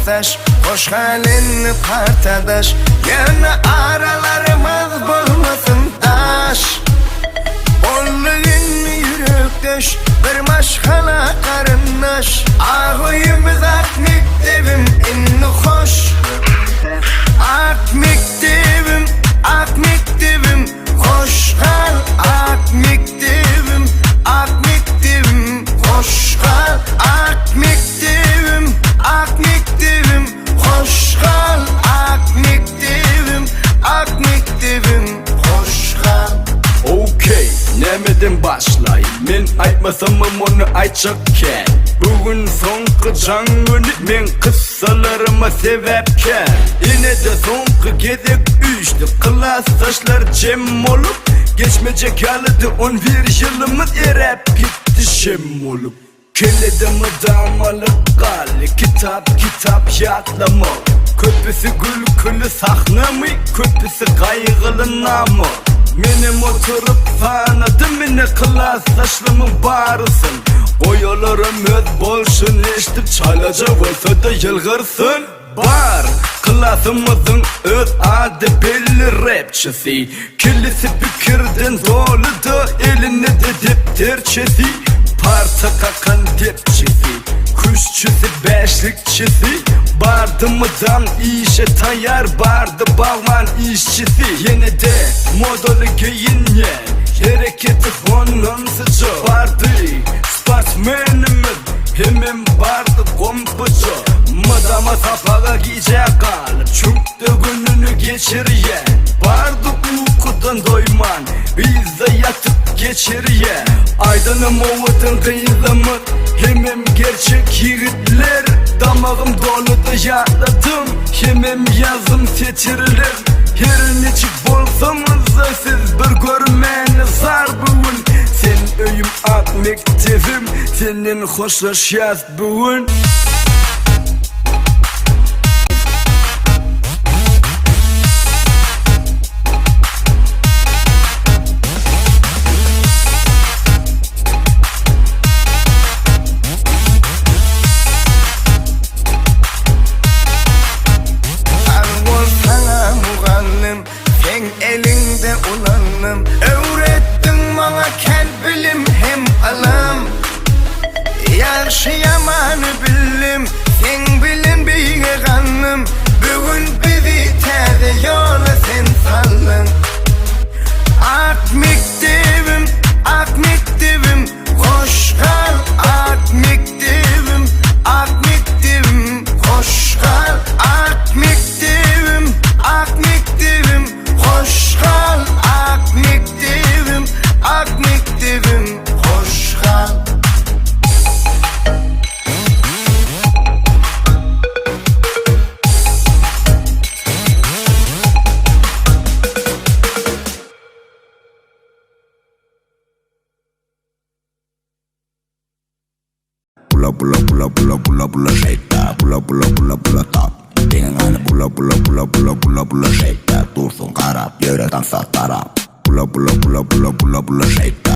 arkadaş, hoş halin partadaş. Yana aralarımız bulmasın taş. Onluğun yürükdüş, bir maşkala karındaş. Ağıyımız ak mektebim, inni hoş. Ak mektebim, ak mektebim, hoş kal. Ak mektebim, ak mektebim, hoş kal. Ak mektebim, ak mektebim, hoş kal. Ak mektebim, ak mektebim, hoş kal. Okey, nemeden başlayayım. Men aytmasam onu aytjakken. Bugün soňky jaňyny men kıssalarıma sebepken. Ine de soňky gezek üçti, klassdaşlar jem olup. Geçmeyecek yalıdı 11 yılımız erep gitti şem olup. Kelledim damalık gali, kitap yatlama. Köpüsü gülkülü sahnamı, köpüsü kaygılı namı. Menem oturup fanadım mene klassdaşlımın barısın. Koyalarım öz bolşun eştip çaylaca olsa da yılgırsın. Bar klasımızın öz adı belli rapçisi. Kilisi fikirden doludu, eline de depterçesi. Parta kakan depçisi, kuşçusu beşlikçisi. Bardı mıdan işe tayar, bardı bağman işçisi. Yine de modalı giyinyen, hareketi onun sıcı. Bardı sportsmenimiz, hemen bardı kompucu. Madama kapağa giyecek kalıp, çöktü gününü geçiriye. Bardı uykudan doyman, bizde yatıp geçiriye. Aydınım ovudun kıyılımı, hemen gerçek yiğitler. Damağım doluda yatladım, hemen yazım seçirilir. Her neçik bolsamızda siz bir görmeni zar bugün. Sen öyüm ak mektebim, senin hoşlaş yaz bugün. Elinde ulanım, öğrettin bana kel bilim hem alam. Yaşayamanı bildim, sen bilin bir kanım. Bugün bizi terde yola sen sallın. Ak mektebim, ak mektebim, hoş kal. Ak mektebim, ak mektebim, hoş kal. Ak mektebim, ak mektebim, hoş kal. Ak mektebim, ak mektebim, hoş kal. Pula shake that, pula top. Dengan pula shake that. Tursun karap, yere dansa tarap. Pula shake that.